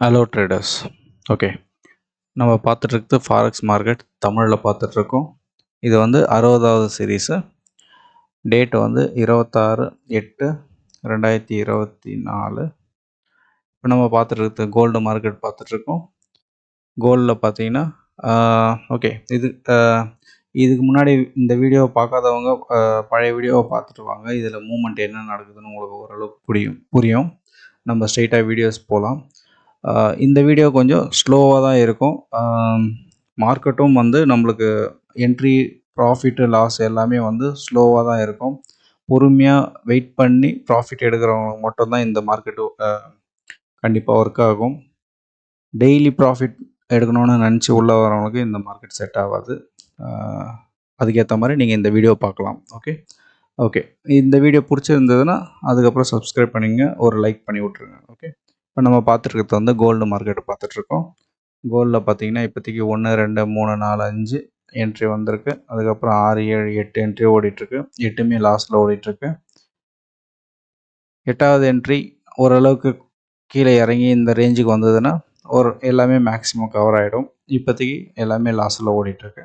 Hello traders. Okay, நம்ம பார்த்துட்ருக்குது forex market தமிழில் பார்த்துட்ருக்கோம். இது வந்து 60வது சீரீஸு. டேட் வந்து 26/8/2024. இப்போ நம்ம பார்த்துட்ருக்குது கோல்டு மார்க்கெட் பார்த்துட்ருக்கோம். கோல்டில் பார்த்தீங்கன்னா ஓகே, இதுக்கு முன்னாடி இந்த வீடியோவை பார்க்காதவங்க பழைய வீடியோவை பார்த்துட்டு வாங்க. இதில் மூமெண்ட் என்ன நடக்குதுன்னு உங்களுக்கு ஓரளவுக்கு புரியும். நம்ம ஸ்ட்ரெயிட்டாக வீடியோஸ் போகலாம். இந்த வீடியோ கொஞ்சம் ஸ்லோவாக தான் இருக்கும். மார்க்கெட்டும் வந்து நம்மளுக்கு என்ட்ரி, ப்ராஃபிட்டு, லாஸ் எல்லாமே வந்து ஸ்லோவாக தான் இருக்கும். பொறுமையாக வெயிட் பண்ணி ப்ராஃபிட் எடுக்கிறவங்களுக்கு மட்டும்தான் இந்த மார்க்கெட்டு கண்டிப்பாக ஒர்க் ஆகும். டெய்லி ப்ராஃபிட் எடுக்கணும்னு நினச்சி உள்ளே வரவங்களுக்கு இந்த மார்க்கெட் செட் ஆகாது. அதுக்கேற்ற மாதிரி நீங்கள் இந்த வீடியோ பார்க்கலாம். ஓகே, இந்த வீடியோ பிடிச்சிருந்ததுன்னா அதுக்கப்புறம் சப்ஸ்கிரைப் பண்ணிங்க, ஒரு லைக் பண்ணி விட்ருங்க. ஓகே, இப்போ நம்ம பார்த்துட்ருக்கிறது வந்து கோல்டு மார்க்கெட் பார்த்துட்ருக்கோம். கோல்டில் பார்த்தீங்கன்னா இப்போதைக்கு 1 2 3 4 5 என்ட்ரி வந்திருக்கு. அதுக்கப்புறம் 6 7 8 என்ட்ரி ஓடிட்டுருக்கு. 8மே லாஸ்ட்டில் ஓடிட்டுருக்கு. 8வது என்ட்ரி ஓரளவுக்கு கீழே இறங்கி இந்த ரேஞ்சுக்கு வந்ததுன்னா எல்லாமே மேக்ஸிமம் கவர் ஆகிடும். இப்போதைக்கு எல்லாமே லாஸில் ஓடிட்டுருக்கு.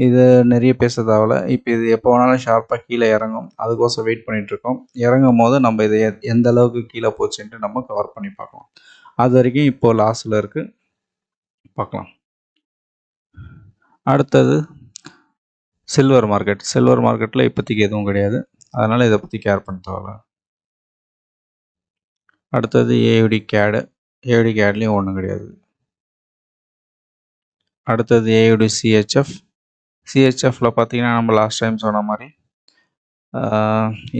இது நிறைய பேச தேவையில்ல. இப்போ இது எப்போ வேணாலும் ஷார்ப்பாக கீழே இறங்கும். அதுக்கோசம் வெயிட் பண்ணிகிட்ருக்கோம். இறங்கும் போது நம்ம இதை எந்த அளவுக்கு கீழே போச்சுன்ட்டு நம்ம கவர் பண்ணி பார்க்கலாம். அது வரைக்கும் இப்போது லாஸில் இருக்குது, பார்க்கலாம். அடுத்தது சில்வர் மார்க்கெட். சில்வர் மார்க்கெட்டில் இப்போதைக்கு எதுவும் கிடையாது, அதனால் இதை பற்றி கேர் பண்ண தேவையில்ல. அடுத்தது ஏயுடி கேடு. ஏயுடி கேட்லேயும் ஒன்றும் கிடையாது. அடுத்தது ஏயுடி சிஹெச்எஃப். சிஹெச்எஃப்பில் பார்த்தீங்கன்னா நம்ம லாஸ்ட் டைம் சொன்ன மாதிரி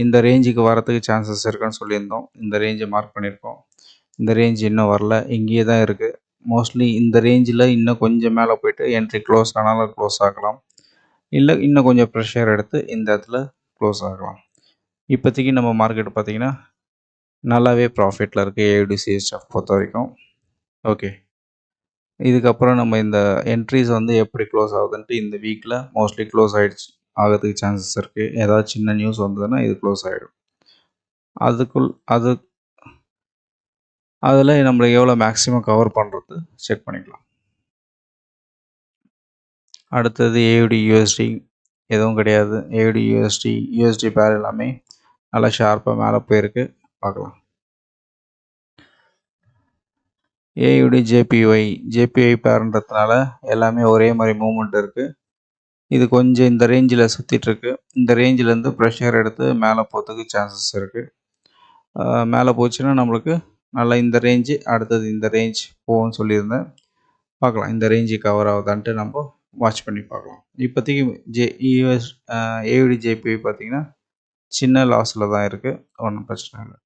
இந்த ரேஞ்சுக்கு வரத்துக்கு சான்சஸ் இருக்குன்னு சொல்லியிருந்தோம். இந்த ரேஞ்சை மார்க் பண்ணியிருக்கோம். இந்த ரேஞ்ச் இன்னும் வரல, இங்கேயே தான் இருக்குது. மோஸ்ட்லி இந்த ரேஞ்சில் இன்னும் கொஞ்சம் மேலே போய்ட்டு என்ட்ரி க்ளோஸ் ஆனாலும் க்ளோஸ் ஆகலாம், இல்லை இன்னும் கொஞ்சம் ப்ரெஷர் எடுத்து இந்த இடத்துல க்ளோஸ் ஆகலாம். இப்போதைக்கு நம்ம மார்க்கெட் பார்த்திங்கன்னா நல்லாவே ப்ராஃபிட்டில் இருக்குது ஏயுடி சிஹெச்எஃப் பொறுத்த வரைக்கும். ஓகே, இதுக்கப்புறம் நம்ம இந்த என்ட்ரிஸ் வந்து எப்படி க்ளோஸ் ஆகுதுன்ட்டு இந்த வீக்கில் மோஸ்ட்லி க்ளோஸ் ஆகிறதுக்கு சான்சஸ் இருக்குது. ஏதாவது சின்ன நியூஸ் வந்ததுன்னா இது க்ளோஸ் ஆகிடும். அதில் நம்மளுக்கு எவ்வளோ மேக்ஸிமம் கவர் பண்ணுறது செக் பண்ணிக்கலாம். அடுத்தது ஏயுடி யூஎஸ்டி எதுவும் கிடையாது. ஏயுடி யூஎஸ்டி பேர் எல்லாமே நல்லா ஷார்ப்பாக மேலே போயிருக்கு, பார்க்கலாம். ஏயுடி ஜேபிஒய் பேருன்றதுனால எல்லாமே ஒரே மாதிரி மூமெண்ட் இருக்குது. இது கொஞ்சம் இந்த ரேஞ்சில் சுற்றிட்டுருக்கு. இந்த ரேஞ்சிலேருந்து ப்ரெஷர் எடுத்து மேலே போகிறதுக்கு சான்சஸ் இருக்குது. மேலே போச்சுன்னா நம்மளுக்கு நல்லா இந்த ரேஞ்சு, அடுத்தது இந்த ரேஞ்ச் போகும்னு சொல்லியிருந்தேன். பார்க்கலாம் இந்த ரேஞ்சு கவர் ஆகுதான்ட்டு நம்ம வாட்ச் பண்ணி பார்க்கலாம். இப்போதைக்கு ஏயுடி ஜேபிஒய் பார்த்திங்கன்னா சின்ன லாஸில் தான் இருக்குது, ஒன்றும் பிரச்சனை இல்லை.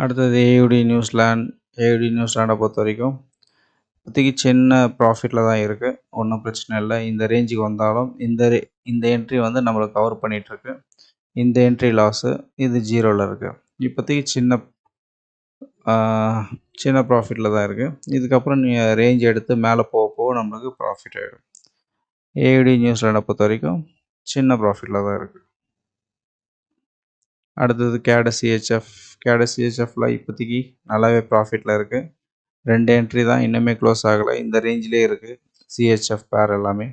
அடுத்தது ஏயுடி நியூசிலாண்டை பொறுத்த வரைக்கும் இப்போதைக்கு சின்ன ப்ராஃபிட்டில் தான் இருக்குது, ஒன்றும் பிரச்சனை இல்லை. இந்த ரேஞ்சுக்கு வந்தாலும் இந்த என்ட்ரி வந்து நம்மளுக்கு கவர் பண்ணிகிட்ருக்கு. இந்த என்ட்ரி லாஸு இது 0ல் இருக்குது. இப்போதைக்கு சின்ன ப்ராஃபிட்டில் தான் இருக்குது. இதுக்கப்புறம் ரேஞ்ச் எடுத்து மேலே போக நம்மளுக்கு ப்ராஃபிட் ஆகிடும். ஏயுடி நியூசிலாண்டை பொறுத்த வரைக்கும் சின்ன ப்ராஃபிட்டில் தான் இருக்குது. அடுத்தது கேடு சிஹெச்எஃப்பில் இப்போதைக்கு நல்லாவே ப்ராஃபிட்டில் இருக்குது. 2 என்ட்ரி தான் இன்னுமே க்ளோஸ் ஆகலை. இந்த ரேஞ்சிலே இருக்குது சிஹெச்எஃப் பேர் எல்லாமே.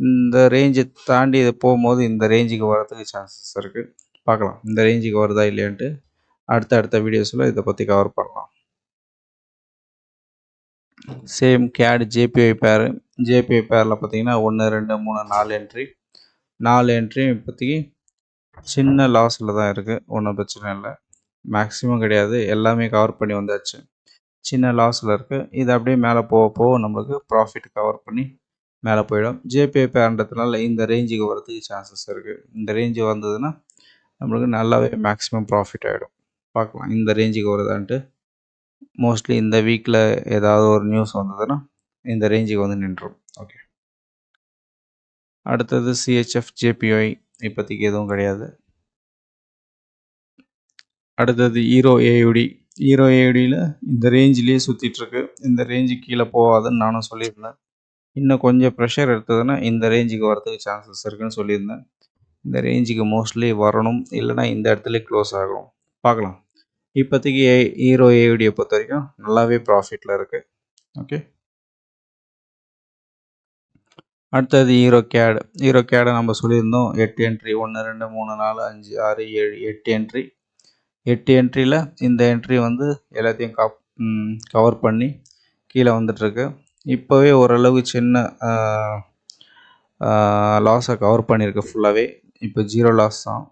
இந்த ரேஞ்சை தாண்டி இது போகும்போது இந்த ரேஞ்சுக்கு வரதுக்கு சான்சஸ் இருக்குது, பார்க்கலாம் இந்த ரேஞ்சுக்கு வருதா இல்லையான்ட்டு. அடுத்த வீடியோஸில் இதை பற்றி கவர் பண்ணலாம். சேம் கேடு ஜேபிஒய் பேரில் பார்த்தீங்கன்னா 1 2 3 4 என்ட்ரி இப்போதைக்கு சின்ன லாஸில் தான் இருக்குது, ஒன்றும் பிரச்சனை இல்லை. மேக்ஸிமம் கிடையாது, எல்லாமே கவர் பண்ணி வந்தாச்சு. சின்ன லாஸில் இருக்குது. இது அப்படியே மேலே போக நம்மளுக்கு ப்ராஃபிட் கவர் பண்ணி மேலே போயிடும். ஜேபிஒய் பேர்ன்றதுனால இந்த ரேஞ்சுக்கு வரதுக்கு சான்சஸ் இருக்குது. இந்த ரேஞ்சு வந்ததுன்னா நம்மளுக்கு நல்லாவே மேக்ஸிமம் ப்ராஃபிட் ஆகிடும், பார்க்கலாம் இந்த ரேஞ்சுக்கு வருதான்ட்டு. மோஸ்ட்லி இந்த வீக்கில் ஏதாவது ஒரு நியூஸ் வந்ததுன்னா இந்த ரேஞ்சுக்கு வந்து நின்றுடும். ஓகே, அடுத்தது சிஹெச்எஃப் ஜேபிஒய் இப்போதைக்கு எதுவும் கிடையாது. அடுத்தது ஹீரோ ஏயுடியில் இந்த ரேஞ்சிலேயே சுற்றிட்டுருக்கு. இந்த ரேஞ்சு கீழே போகாதுன்னு நானும் சொல்லியிருந்தேன். இன்னும் கொஞ்சம் ப்ரெஷர் எடுத்ததுன்னா இந்த ரேஞ்சுக்கு வரதுக்கு சான்சஸ் இருக்குதுன்னு சொல்லியிருந்தேன். இந்த ரேஞ்சுக்கு மோஸ்ட்லி வரணும், இல்லைனா இந்த இடத்துல க்ளோஸ் ஆகும், பார்க்கலாம். இப்போதைக்கு ஹீரோ ஏவிடியை பொறுத்த வரைக்கும் நல்லாவே ப்ராஃபிட்டில் இருக்குது. ஓகே, அடுத்தது ஹீரோ கேடை நம்ம சொல்லியிருந்தோம் 8 என்ட்ரி 1 2 3 4 5 6 7 8 என்ட்ரி. 8 என்ட்ரியில் இந்த என்ட்ரி வந்து எல்லாத்தையும் கவர் பண்ணி கீழே வந்துட்டுருக்கு. இப்போவே ஓரளவு சின்ன லாஸை கவர் பண்ணியிருக்கு ஃபுல்லாகவே. இப்போ 0 லாஸ் தான்,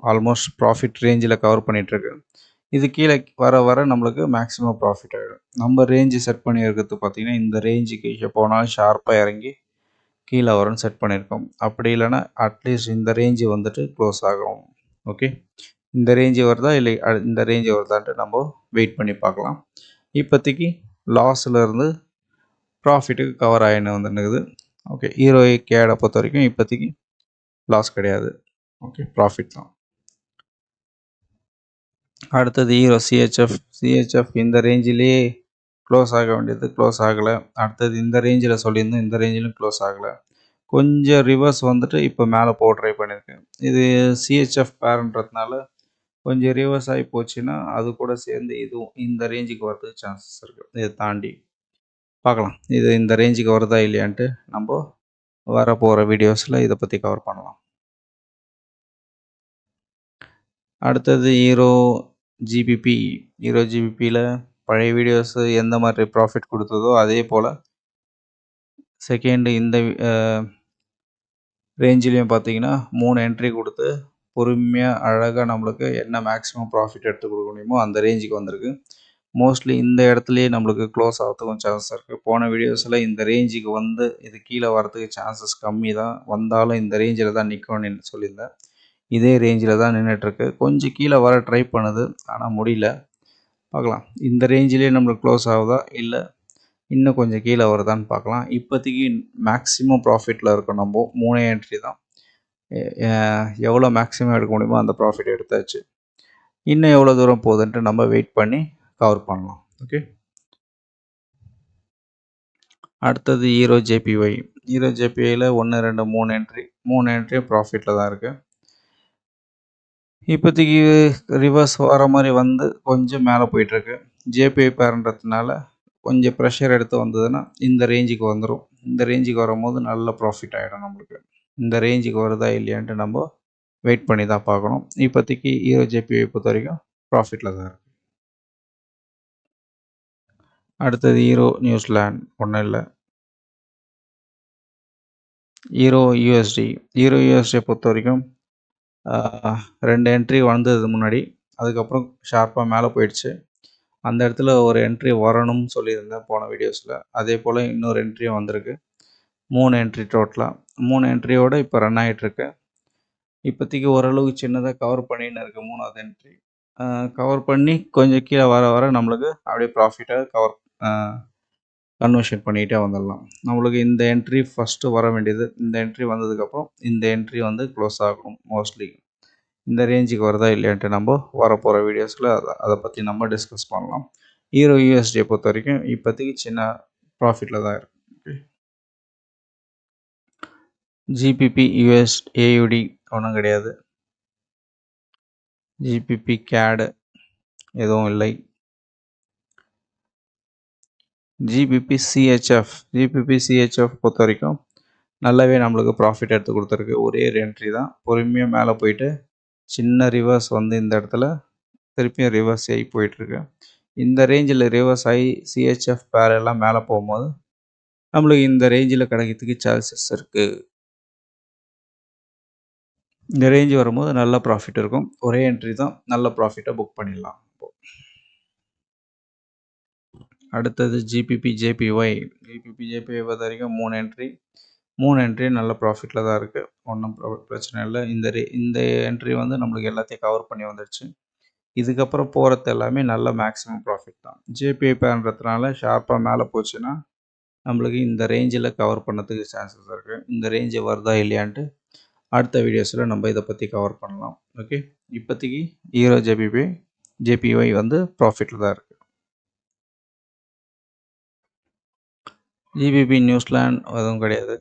ஆல்மோஸ்ட் ப்ராஃபிட் ரேஞ்சில் கவர் பண்ணிகிட்ருக்கு. இது கீழே வர வர நம்மளுக்கு மேக்ஸிமம் ப்ராஃபிட் ஆகிடும். நம்ம ரேஞ்சு செட் பண்ணியிருக்கிறது பார்த்திங்கன்னா இந்த ரேஞ்சுக்கு போனாலும் ஷார்ப்பாக இறங்கி கீழே வரும்னு செட் பண்ணியிருக்கோம். அப்படி இல்லைன்னா அட்லீஸ்ட் இந்த ரேஞ்சு வந்துட்டு க்ளோஸ் ஆகும். ஓகே, இந்த ரேஞ்சு வருதா இல்லை இந்த ரேஞ்சு வருதான்ட்டு நம்ம வெயிட் பண்ணி பார்க்கலாம். இப்போதைக்கு லாஸில் ப்ராஃபிட்டுக்கு கவர் ஆகின்னு வந்துருக்குது. ஓகே, ஹீரோ கேடை பொறுத்த வரைக்கும் இப்போதைக்கு லாஸ் கிடையாது. ஓகே, ப்ராஃபிட் தான். அடுத்தது ஹீரோ சிஹெச்எஃப் இந்த ரேஞ்சிலே க்ளோஸ் ஆக வேண்டியது க்ளோஸ் ஆகலை. அடுத்தது இந்த ரேஞ்சில் சொல்லியிருந்தோம், இந்த ரேஞ்சிலும் க்ளோஸ் ஆகலை. கொஞ்சம் ரிவர்ஸ் வந்துட்டு இப்போ மேலே போக ட்ரை பண்ணியிருக்கேன். இது சிஹெச்எஃப் பேருன்றதுனால கொஞ்சம் ரிவர்ஸ் ஆகி போச்சுன்னா அது கூட சேர்ந்து இதுவும் இந்த ரேஞ்சுக்கு வரதுக்கு சான்சஸ் இருக்குது. இதை தாண்டி பார்க்கலாம், இது இந்த ரேஞ்சுக்கு வருதா இல்லையான்ட்டு நம்ம வரப்போகிற வீடியோஸில் இதை பற்றி கவர் பண்ணலாம். அடுத்தது ஹீரோ ஜிபிபியில் பழைய வீடியோஸு எந்த மாதிரி ப்ராஃபிட் கொடுத்ததோ அதே போல் செகண்டு இந்த ரேஞ்சிலையும் பார்த்தீங்கன்னா 3 என்ட்ரி கொடுத்து பொறுமையாக அழகாக நம்மளுக்கு என்ன மேக்ஸிமம் ப்ராஃபிட் எடுத்து கொடுக்க முடியுமோ அந்த ரேஞ்சுக்கு வந்திருக்கு. மோஸ்ட்லி இந்த இடத்துலையே நம்மளுக்கு க்ளோஸ் ஆகிறதுக்கும் சான்சஸ் இருக்குது. போன வீடியோஸில் இந்த ரேஞ்சுக்கு வந்து இது கீழே வரதுக்கு சான்சஸ் கம்மி தான், வந்தாலும் இந்த ரேஞ்சில் தான் நிற்கணும்னு சொல்லியிருந்தேன். இதே ரேஞ்சில் தான் நின்றுட்டுருக்கு. கொஞ்சம் கீழே வர ட்ரை பண்ணுது, ஆனால் முடியல. பார்க்கலாம், இந்த ரேஞ்சிலே நம்மளுக்கு க்ளோஸ் ஆகுதா இல்லை இன்னும் கொஞ்சம் கீழே வருதான்னு பார்க்கலாம். இப்போதைக்கு மேக்ஸிமம் ப்ராஃபிட்டில் இருக்கும். நம்ம 3 என்ட்ரி தான், எவ்வளோ மேக்ஸிமம் எடுக்க முடியுமோ அந்த ப்ராஃபிட் எடுத்தாச்சு. இன்னும் எவ்வளோ தூரம் போகுதுன்ட்டு நம்ம வெயிட் பண்ணி கவர் பண்ணலாம். ஓகே, அடுத்தது ஹீரோ ஜேபிஒய். ஹீரோ ஜேபிஒயில் 1 2 3 என்ட்ரி ப்ராஃபிட்டில் தான் இருக்குது. இப்போதைக்கு ரிவர்ஸ் வர மாதிரி வந்து கொஞ்சம் மேலே போயிட்டுருக்கு. ஜேபிஒய் பேருன்றதுனால கொஞ்சம் ப்ரெஷர் எடுத்து வந்ததுன்னா இந்த ரேஞ்சுக்கு வந்துடும். இந்த ரேஞ்சுக்கு வரும்போது நல்ல ப்ராஃபிட் ஆகிடும் நம்மளுக்கு. இந்த ரேஞ்சுக்கு வருதா இல்லையான்ட்டு நம்ம வெயிட் பண்ணி தான் பார்க்கணும். இப்போதைக்கு ஹீரோ ஜேபிஒய் பொறுத்த வரைக்கும் ப்ராஃபிட்டில் தான் இருக்குது. அடுத்தது ஹீரோ நியூசிலாண்ட், ஒன்றும் இல்லை, ஹீரோ யூஎஸ்டியை பொறுத்த வரைக்கும் 2 என்ட்ரி வந்தது முன்னாடி, அதுக்கப்புறம் ஷார்ப்பாக மேலே போயிடுச்சு. அந்த இடத்துல ஒரு என்ட்ரி வரணும்னு சொல்லியிருந்தேன் போன வீடியோஸில். அதே போல் இன்னொரு என்ட்ரியும் வந்திருக்கு. 3 என்ட்ரி டோட்டலாக. 3 என்ட்ரியோடு இப்போ ரன் ஆகிட்டுருக்கு. இப்போதைக்கு ஓரளவுக்கு சின்னதாக கவர் பண்ணின்னு இருக்குது 3வது என்ட்ரி. கவர் பண்ணி கொஞ்சம் கீழே வர வர நம்மளுக்கு அப்படியே ப்ராஃபிட்டாக கன்வர்ஷன் பண்ணிக்கிட்டே வந்துடலாம். நம்மளுக்கு இந்த என்ட்ரி ஃபஸ்ட்டு வர வேண்டியது. இந்த என்ட்ரி வந்ததுக்கப்புறம் இந்த என்ட்ரி வந்து க்ளோஸ் ஆகணும். மோஸ்ட்லி இந்த ரேஞ்சுக்கு வருதா இல்லையான்ட்டு நம்ம வரப்போகிற வீடியோஸில் அதை பற்றி நம்ம டிஸ்கஸ் பண்ணலாம். ஹீரோ யூஎஸ்டியை பொறுத்த வரைக்கும் இப்போதைக்கு சின்ன ப்ராஃபிட்டில் தான் இருக்குது. ஜிபிபி ஏயுடி ஒன்றும் கிடையாது. ஜிபிபி கேடு எதுவும் இல்லை. ஜிபிபி சிஹெச்எஃப் பொறுத்த வரைக்கும் நல்லாவே நம்மளுக்கு ப்ராஃபிட் எடுத்து கொடுத்துருக்கு. ஒரே ஒரு என்ட்ரி தான், பொறுமையாக மேலே போயிட்டு சின்ன ரிவர்ஸ் வந்து இந்த இடத்துல திருப்பியும் ரிவர்ஸ் ஆகி போயிட்டுருக்கு. இந்த ரேஞ்சில் ரிவர்ஸ் ஆகி சிஹெச்எஃப் பேரெல்லாம் மேலே போகும்போது நம்மளுக்கு இந்த ரேஞ்சில் கிடைக்கிறதுக்கு சான்சஸ் இருக்குது. இந்த ரேஞ்சு வரும்போது நல்ல ப்ராஃபிட் இருக்கும். ஒரே என்ட்ரி தான், நல்ல ப்ராஃபிட்டை புக் பண்ணிடலாம். அடுத்தது ஜேபிஒய் பொறுத்த வரைக்கும் 3 என்ட்ரி நல்ல ப்ராஃபிட்டில் தான் இருக்குது. ஒன்றும் பிரச்சனை இல்லை. இந்த என்ட்ரி வந்து நம்மளுக்கு எல்லாத்தையும் கவர் பண்ணி வந்துடுச்சு. இதுக்கப்புறம் போகிறது எல்லாமே நல்ல மேக்ஸிமம் ப்ராஃபிட் தான். ஜேபிஒய் பேருன்றதுனால ஷார்ப்பாக மேலே போச்சுன்னா நம்மளுக்கு இந்த ரேஞ்சில் கவர் பண்ணதுக்கு சான்சஸ் இருக்குது. இந்த ரேஞ்சு வருதா இல்லையான்ட்டு அடுத்த வீடியோஸில் நம்ம இதை பற்றி கவர் பண்ணலாம். ஓகே, இப்போதைக்கு ஹீரோ ஜேபிஒய் வந்து ப்ராஃபிட்டில் தான் இருக்குது. ஜிபிபி நியூசிலாண்ட் எதுவும் கிடையாது.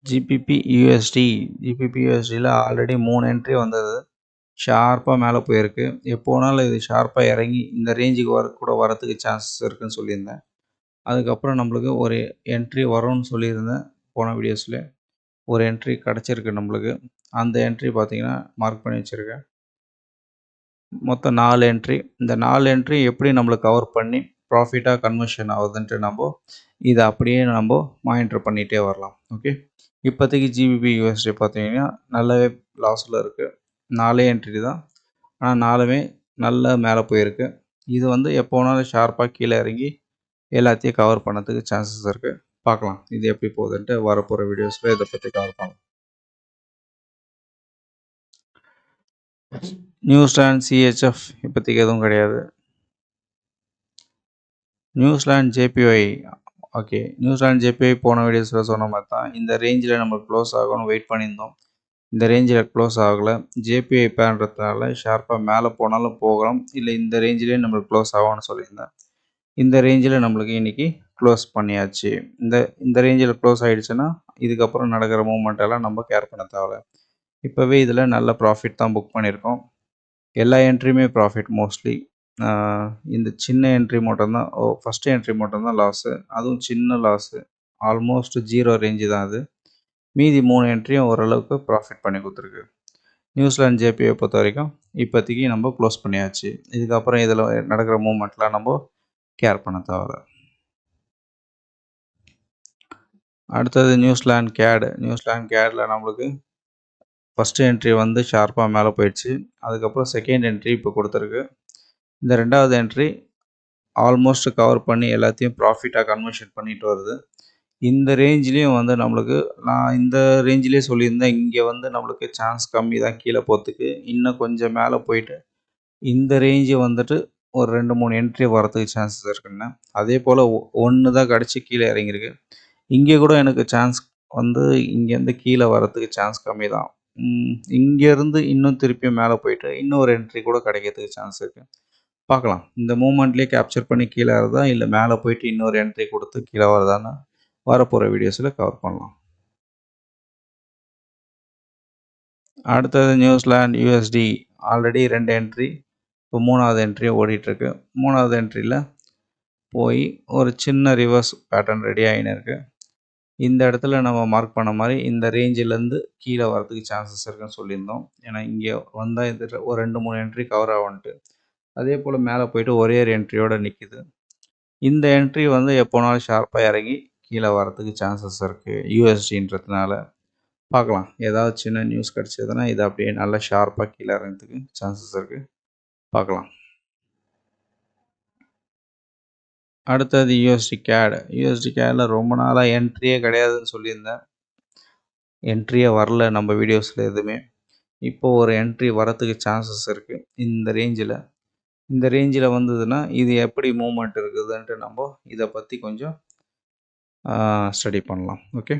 ஜிபிபி யூஎஸ்டியில் ஆல்ரெடி 3 என்ட்ரி வந்தது. ஷார்ப்பாக மேலே போயிருக்கு. எப்போ வேணாலும் இது ஷார்ப்பாக இறங்கி இந்த ரேஞ்சுக்கு கூட வரத்துக்கு சான்சஸ் இருக்குன்னு சொல்லியிருந்தேன். அதுக்கப்புறம் நம்மளுக்கு ஒரு என்ட்ரி வரும்னு சொல்லியிருந்தேன் போன வீடியோஸில். ஒரு என்ட்ரி கிடச்சிருக்கு நம்மளுக்கு. அந்த என்ட்ரி பார்த்தீங்கன்னா மார்க் பண்ணி வச்சுருக்கேன். மொத்தம் 4 என்ட்ரி. இந்த 4 என்ட்ரி எப்படி நம்மளுக்கு கவர் பண்ணி ப்ராஃபிட்டாக கன்வர்ஷன் ஆகுதுன்ட்டு இதை அப்படியே மானிட்டர் பண்ணிகிட்டே வரலாம். ஓகே. இப்போதைக்கு ஜிபிபி யூஎஸ்டி பார்த்தீங்கன்னா நல்லாவே லாஸில் இருக்குது. 4 என்ட்ரி தான். ஆனால் 4மே நல்லா மேலே போயிருக்கு. இது எப்போ வேணாலும் ஷார்ப்பாக கீழே இறங்கி எல்லாத்தையும் கவர் பண்ணதுக்கு சான்சஸ் இருக்குது. பார்க்கலாம் இது எப்படி போகுதுன்ட்டு வரப்போகிற வீடியோஸில் இதை பற்றி கவர் பண்ணலாம். நியூசிலாந்து சிஹெச்எஃப் இப்போதைக்கு எதுவும் கிடையாது. New Zealand JPY okay. New Zealand JPY போன வீடியோஸில் சொன்ன மாதிரி தான் இந்த ரேஞ்சில் நம்மளுக்கு க்ளோஸ் ஆகணும்னு வெயிட் பண்ணியிருந்தோம். இந்த ரேஞ்சில் க்ளோஸ் ஆகலை. ஜேபிஐ பேன்றதுனால ஷார்ப்பாக மேலே போனாலும் போகலாம், இல்லை இந்த ரேஞ்சிலே நம்மளுக்கு க்ளோஸ் ஆகும்னு சொல்லியிருந்தேன். இந்த ரேஞ்சில் நம்மளுக்கு இன்றைக்கி க்ளோஸ் பண்ணியாச்சு. இந்த ரேஞ்சில் க்ளோஸ் ஆகிடுச்சுன்னா இதுக்கப்புறம் நடக்கிற மூமெண்ட் எல்லாம் நம்ம கேர் பண்ண தேவை. இப்போவே இதில் நல்ல ப்ராஃபிட் தான் புக் பண்ணியிருக்கோம். எல்லா என்ட்ரியுமே ப்ராஃபிட் மோஸ்ட்லி. இந்த சின்ன என்ட்ரி மட்டும்தான் ஃபஸ்ட்டு என்ட்ரி மட்டும்தான் லாஸு. அதுவும் சின்ன லாஸு. ஆல்மோஸ்ட் 0 ரேஞ்சு தான் அது. மீதி 3 என்ட்ரியும் ஓரளவுக்கு ப்ராஃபிட் பண்ணி கொடுத்துருக்கு. நியூசிலாந்து ஜேபியை பொறுத்த வரைக்கும் இப்போதைக்கு நம்ம க்ளோஸ் பண்ணியாச்சு. இதுக்கப்புறம் இதில் நடக்கிற மூமெண்ட்லாம் நம்ம கேர் பண்ண தேவை. அடுத்தது நியூசிலாந்து கேடு. நியூசிலாந்து கேடில் நம்மளுக்கு ஃபஸ்ட்டு என்ட்ரி ஷார்ப்பாக மேலே போயிடுச்சு. அதுக்கப்புறம் செகண்ட் என்ட்ரி இப்போ கொடுத்துருக்கு. இந்த ரெண்டாவது என்ட்ரி ஆல்மோஸ்ட் கவர் பண்ணி எல்லாத்தையும் ப்ராஃபிட்டாக கன்வர்ஷன் பண்ணிட்டு வருது. இந்த ரேஞ்சிலையும் நம்மளுக்கு நான் இந்த ரேஞ்சிலே சொல்லியிருந்தேன். இங்கே நம்மளுக்கு சான்ஸ் கம்மி தான் கீழே போகிறதுக்கு. இன்னும் கொஞ்சம் மேலே போயிட்டு இந்த ரேஞ்சு ஒரு 2-3 என்ட்ரி வரதுக்கு சான்சஸ் இருக்குன்னு. அதே போல் 1 தான் கிடச்சி கீழே இறங்கியிருக்கு. இங்கே கூட எனக்கு சான்ஸ் இங்கேருந்து கீழே வரத்துக்கு சான்ஸ் கம்மி தான். இங்கேருந்து இன்னும் திருப்பியும் மேலே போயிட்டு இன்னொரு என்ட்ரி கூட கிடைக்கிறதுக்கு சான்ஸ் இருக்குது. பார்க்கலாம் இந்த மூமெண்ட்லேயே கேப்சர் பண்ணி கீழே வருதா, இல்லை மேலே போயிட்டு இன்னொரு என்ட்ரி கொடுத்து கீழே வருதான்னு வரப்போகிற வீடியோஸில் கவர் பண்ணலாம். அடுத்தது நியூசிலாந்து யூஎஸ்டி ஆல்ரெடி 2 என்ட்ரி. இப்போ 3வது என்ட்ரி ஓடிட்டுருக்கு. 3வது என்ட்ரியில் போய் ஒரு சின்ன ரிவர்ஸ் பேட்டர்ன் ரெடி ஆகின்னு இருக்குது. இந்த இடத்துல நம்ம மார்க் பண்ண மாதிரி இந்த ரேஞ்சிலேருந்து கீழே வரதுக்கு சான்சஸ் இருக்குன்னு சொல்லியிருந்தோம். ஏன்னா இங்கே வந்தால் இது ஒரு 2-3 என்ட்ரி கவர் ஆகும்ன்ட்டு. அதே போல் மேலே போயிட்டு ஒரே ஒரு என்ட்ரியோடு நிற்கிது. இந்த என்ட்ரி எப்போனாலும் ஷார்ப்பாக இறங்கி கீழே வரதுக்கு சான்சஸ் இருக்குது யூஎஸ்டின்றதுனால. பார்க்கலாம் ஏதாவது சின்ன நியூஸ் கிடச்சதுன்னா இது அப்படியே நல்லா ஷார்ப்பாக கீழே இறங்கிறதுக்கு சான்சஸ் இருக்குது. பார்க்கலாம். அடுத்தது யூஎஸ்டி கேடு. யூஎஸ்டி கேடில் ரொம்ப நாளாக என்ட்ரியே கிடையாதுன்னு சொல்லியிருந்தேன். என்ட்ரியே வரல நம்ம வீடியோஸில் எதுவுமே. இப்போது ஒரு என்ட்ரி வரத்துக்கு சான்சஸ் இருக்குது இந்த ரேஞ்சில். இந்த ரேஞ்சில் வந்ததுன்னா இது எப்படி மூவ்மெண்ட் இருக்குதுன்ட்டு நம்ம இதை பற்றி கொஞ்சம் ஸ்டடி பண்ணலாம். ஓகே.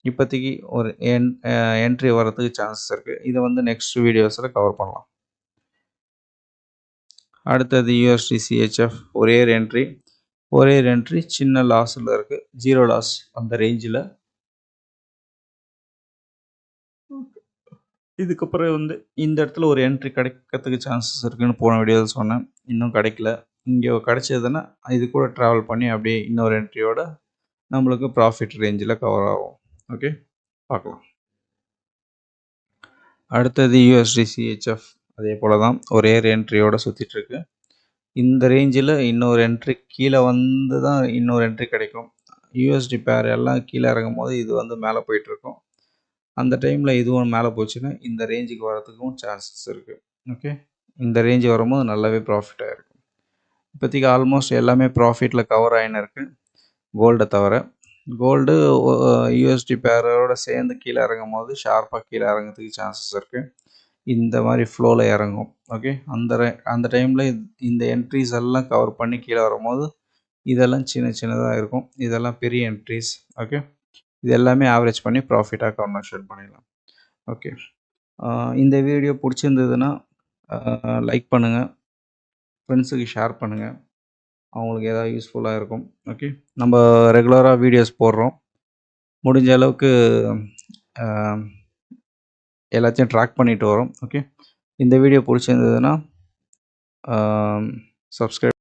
இப்போதைக்கு ஒரு என்ட்ரி வரதுக்கு சான்சஸ் இருக்குது. இதை நெக்ஸ்ட் வீடியோஸில் கவர் பண்ணலாம். அடுத்தது யூஎஸ்டி சிஹெச்எஃப் ஒரே என்ட்ரி சின்ன லாஸில் இருக்குது. 0 லாஸ் அந்த ரேஞ்சில். இதுக்கப்புறம் இந்த இடத்துல ஒரு என்ட்ரி கிடைக்கிறதுக்கு சான்சஸ் இருக்குதுன்னு போன வீடியோவில் சொன்னேன். இன்னும் கிடைக்கல. இங்கே கிடைச்சதுன்னா இது கூட ட்ராவல் பண்ணி அப்படியே இன்னொரு என்ட்ரியோட நம்மளுக்கு ப்ராஃபிட் ரேஞ்சில் கவர் ஆகும். ஓகே. பார்க்கலாம். அடுத்தது யூஎஸ்டி சிஹெச்எஃப் அதே போல் தான் ஒரே என்ட்ரியோடு சுற்றிட்டுருக்கு. இந்த ரேஞ்சில் இன்னொரு என்ட்ரி கீழே தான் இன்னொரு என்ட்ரி கிடைக்கும். யூஎஸ்டி பேர் எல்லாம் கீழே இறங்கும் போது இது மேலே போயிட்டுருக்கும். அந்த டைமில் இதுவும் மேலே போச்சுன்னா இந்த ரேஞ்சுக்கு வரதுக்கும் சான்சஸ் இருக்குது. ஓகே. இந்த ரேஞ்சு வரும்போது நல்லாவே ப்ராஃபிட் ஆகிருக்கும். இப்போதைக்கு ஆல்மோஸ்ட் எல்லாமே ப்ராஃபிட்டில் கவர் ஆகின்னு இருக்குது கோல்டை தவிர. கோல்டு யூஎஸ்டி பேரோட சேர்ந்து கீழே இறங்கும் போது ஷார்ப்பாக கீழே இறங்கிறதுக்கு சான்சஸ் இருக்குது. இந்த மாதிரி ஃப்ளோவில் இறங்கும். ஓகே. அந்த டைமில் இந்த என்ட்ரிஸ் எல்லாம் கவர் பண்ணி கீழே வரும்போது இதெல்லாம் சின்னதாக இருக்கும். இதெல்லாம் பெரிய என்ட்ரிஸ். ஓகே. இது எல்லாமே ஆவரேஜ் பண்ணி ப்ராஃபிட்டாக கன்வர்ஷன் பண்ணிடலாம். ஓகே. இந்த வீடியோ பிடிச்சிருந்ததுன்னா லைக் பண்ணுங்கள், ஃப்ரெண்ட்ஸுக்கு ஷேர் பண்ணுங்கள். அவங்களுக்கு ஏதாவது யூஸ்ஃபுல்லாக இருக்கும். ஓகே. நம்ம ரெகுலராக வீடியோஸ் போடுறோம். முடிஞ்ச அளவுக்கு எல்லாத்தையும் ட்ராக் பண்ணிட்டு வரோம். ஓகே. இந்த வீடியோ பிடிச்சிருந்ததுன்னா சப்ஸ்கிரைப்